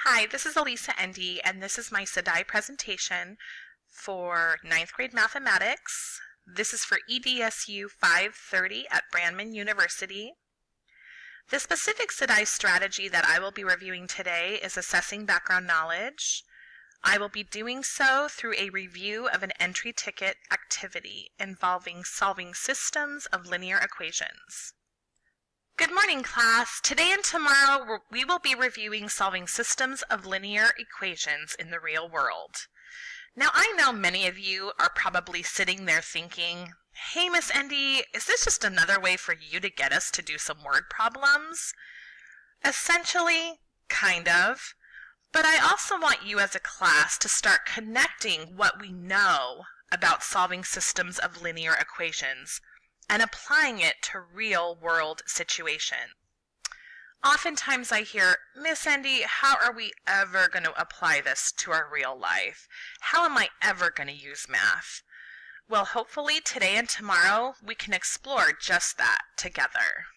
Hi, this is Elisa Endy, and this is my SDAIE presentation for 9th grade mathematics. This is for EDSU 530 at Brandman University. The specific SDAIE strategy that I will be reviewing today is assessing background knowledge. I will be doing so through a review of an entry ticket activity involving solving systems of linear equations. Good morning, class. Today and tomorrow we will be reviewing solving systems of linear equations in the real world. Now, I know many of you are probably sitting there thinking, hey, Miss Endy, is this just another way for you to get us to do some word problems? Essentially, kind of. But I also want you as a class to start connecting what we know about solving systems of linear equations and applying it to real-world situations. Oftentimes I hear, Miss Endy, how are we ever going to apply this to our real life? How am I ever going to use math? Well, hopefully today and tomorrow we can explore just that together.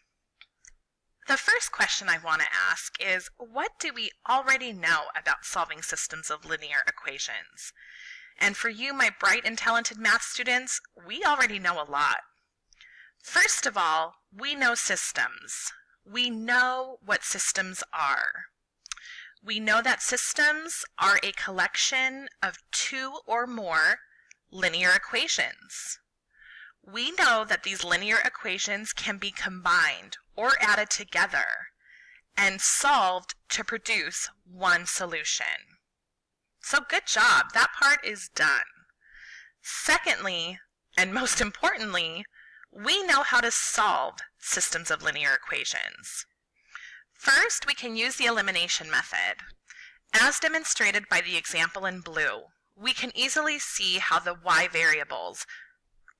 The first question I want to ask is, what do we already know about solving systems of linear equations? And for you, my bright and talented math students, we already know a lot. First of all, we know systems. We know what systems are. We know that systems are a collection of two or more linear equations. We know that these linear equations can be combined or added together and solved to produce one solution. So good job, that part is done. Secondly, and most importantly, we know how to solve systems of linear equations. First, we can use the elimination method. As demonstrated by the example in blue, we can easily see how the y variables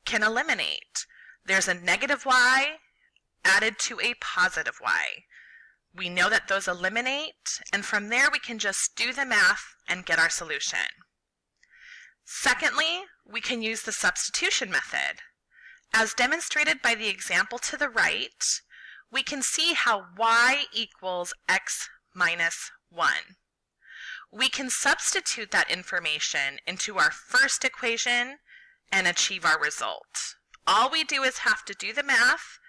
can eliminate. There's a negative y added to a positive y. We know that those eliminate, and from there we can just do the math and get our solution. Secondly, we can use the substitution method. As demonstrated by the example to the right, we can see how y equals x minus 1. We can substitute that information into our first equation and achieve our result. All we do is have to do the math,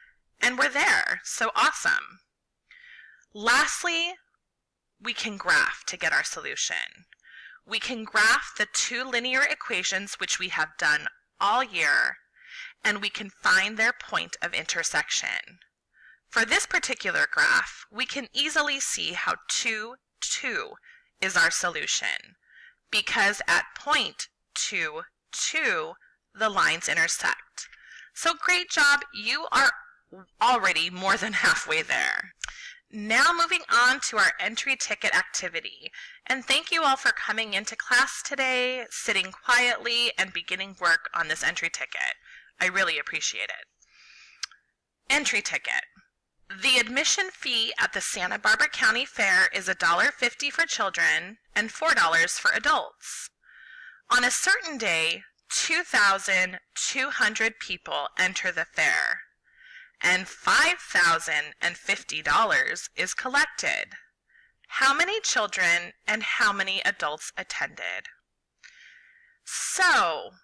and we're there. So awesome. Lastly, we can graph to get our solution. We can graph the two linear equations, which we have done all year, and we can find their point of intersection. For this particular graph, we can easily see how 2, 2 is our solution, because at point 2, 2, the lines intersect. So great job, you are already more than halfway there. Now moving on to our entry ticket activity. And thank you all for coming into class today, sitting quietly, and beginning work on this entry ticket. I really appreciate it. Entry ticket. The admission fee at the Santa Barbara County Fair is $1.50 for children and $4 for adults. On a certain day, 2,200 people enter the fair, and $5,050 is collected. How many children and how many adults attended? So,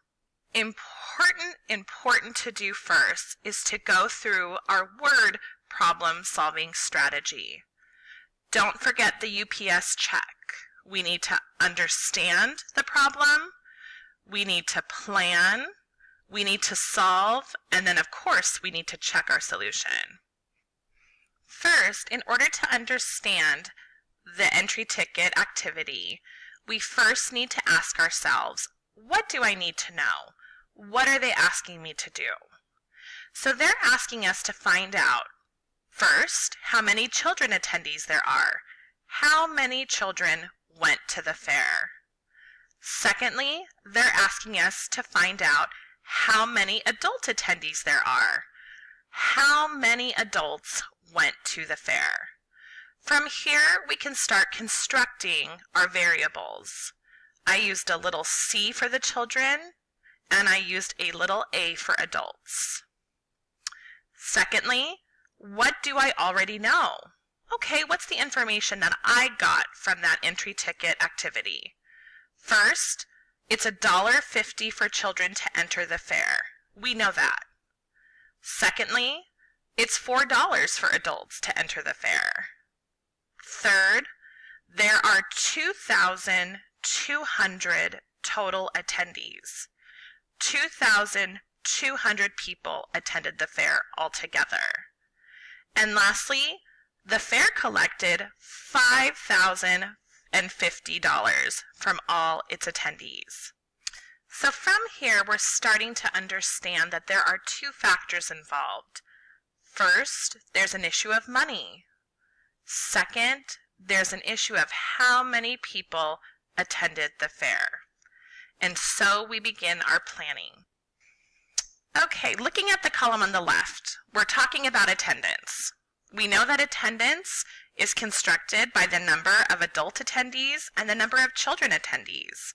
important to do first is to go through our word problem solving strategy. Don't forget the UPS check. We need to understand the problem, we need to plan, we need to solve, and then of course we need to check our solution. First, in order to understand the entry ticket activity, we first need to ask ourselves, what do I need to know? What are they asking me to do? So they're asking us to find out, first, how many children attendees there are. How many children went to the fair? Secondly, they're asking us to find out how many adult attendees there are. How many adults went to the fair? From here, we can start constructing our variables. I used a little c for the children, and I used a little a for adults. Secondly, what do I already know? Okay, what's the information that I got from that entry ticket activity? First, it's $1.50 for children to enter the fair. We know that. Secondly, it's $4 for adults to enter the fair. Third, there are 2,200 total attendees. 2,200 people attended the fair altogether. And lastly, the fair collected $5,050 from all its attendees. So from here, we're starting to understand that there are two factors involved. First, there's an issue of money. Second, there's an issue of how many people attended the fair. And so we begin our planning. Okay, looking at the column on the left, we're talking about attendance. We know that attendance is constructed by the number of adult attendees and the number of children attendees.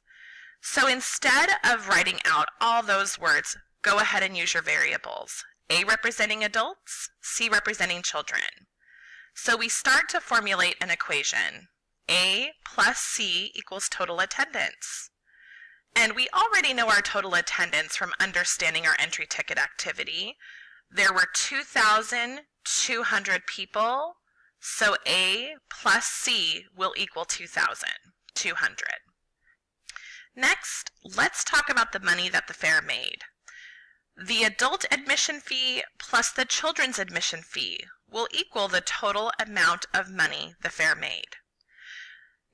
So instead of writing out all those words, go ahead and use your variables. A representing adults, C representing children. So we start to formulate an equation. A plus C equals total attendance. And we already know our total attendance from understanding our entry ticket activity. There were 2,200 people, so A plus C will equal 2,200. Next, let's talk about the money that the fair made. The adult admission fee plus the children's admission fee will equal the total amount of money the fair made.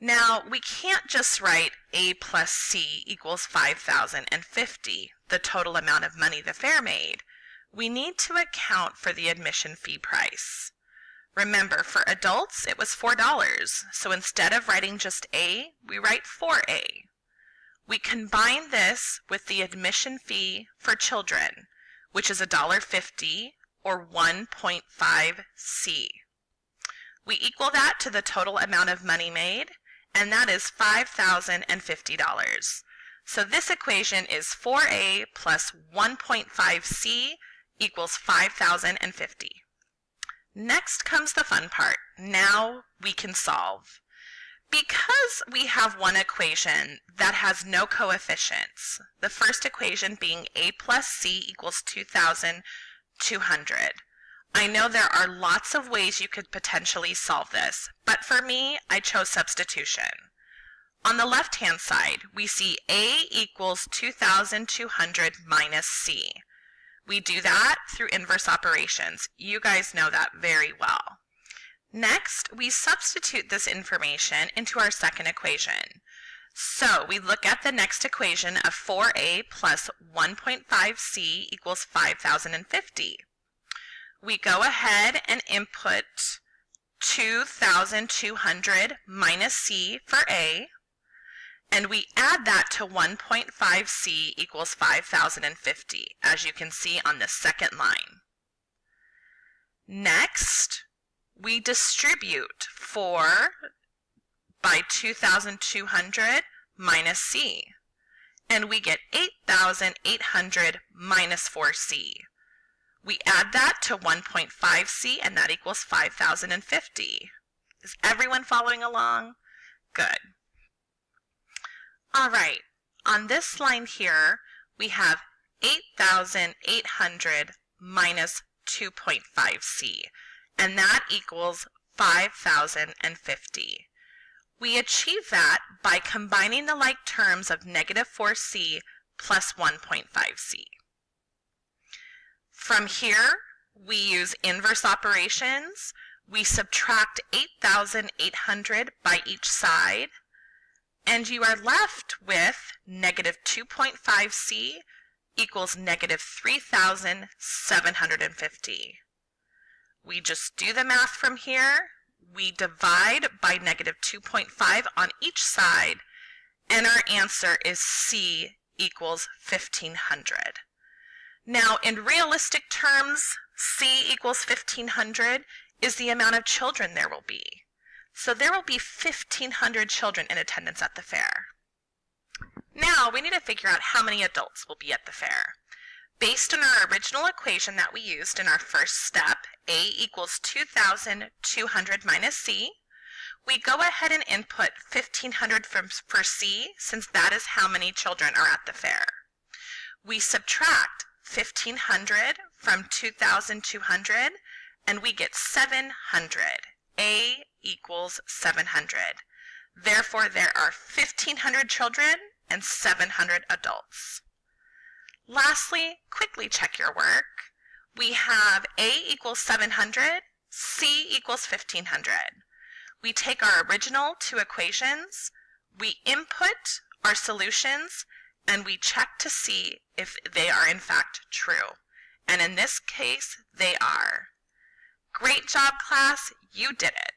Now, we can't just write A plus C equals 5,050, the total amount of money the fair made. We need to account for the admission fee price. Remember, for adults, it was $4, so instead of writing just A, we write 4A. We combine this with the admission fee for children, which is $1.50 or 1.5 C. We equal that to the total amount of money made, and that is $5,050. So this equation is 4A plus 1.5 C equals 5,050. Next comes the fun part. Now we can solve. Because we have one equation that has no coefficients, the first equation being A plus C equals 2,200. I know there are lots of ways you could potentially solve this, but for me, I chose substitution. On the left-hand side, we see A equals 2,200 minus C. We do that through inverse operations. You guys know that very well. Next, we substitute this information into our second equation. So we look at the next equation of 4A plus 1.5C equals 5,050. We go ahead and input 2,200 minus C for A, and we add that to 1.5C equals 5,050, as you can see on the second line. Next, we distribute 4 by 2,200 minus C, and we get 8,800 minus 4C. We add that to 1.5C, and that equals 5,050. Is everyone following along? Good. All right, on this line here, we have 8,800 minus 2.5C, and that equals 5,050. We achieve that by combining the like terms of negative 4C plus 1.5C. From here, we use inverse operations. We subtract 8,800 by each side, and you are left with negative 2.5C equals negative 3,750. We just do the math from here. We divide by negative 2.5 on each side, and our answer is C equals 1,500. Now, in realistic terms, C equals 1,500 is the amount of children there will be. So there will be 1,500 children in attendance at the fair. Now, we need to figure out how many adults will be at the fair. Based on our original equation that we used in our first step, A equals 2,200 minus C, we go ahead and input 1,500 for C, since that is how many children are at the fair. We subtract 1,500 from 2,200, and we get 700. A equals 700. Therefore, there are 1,500 children and 700 adults. Lastly, quickly check your work. We have A equals 700, C equals 1,500. We take our original two equations, we input our solutions, and we check to see if they are in fact true. And in this case, they are. Great job, class. You did it.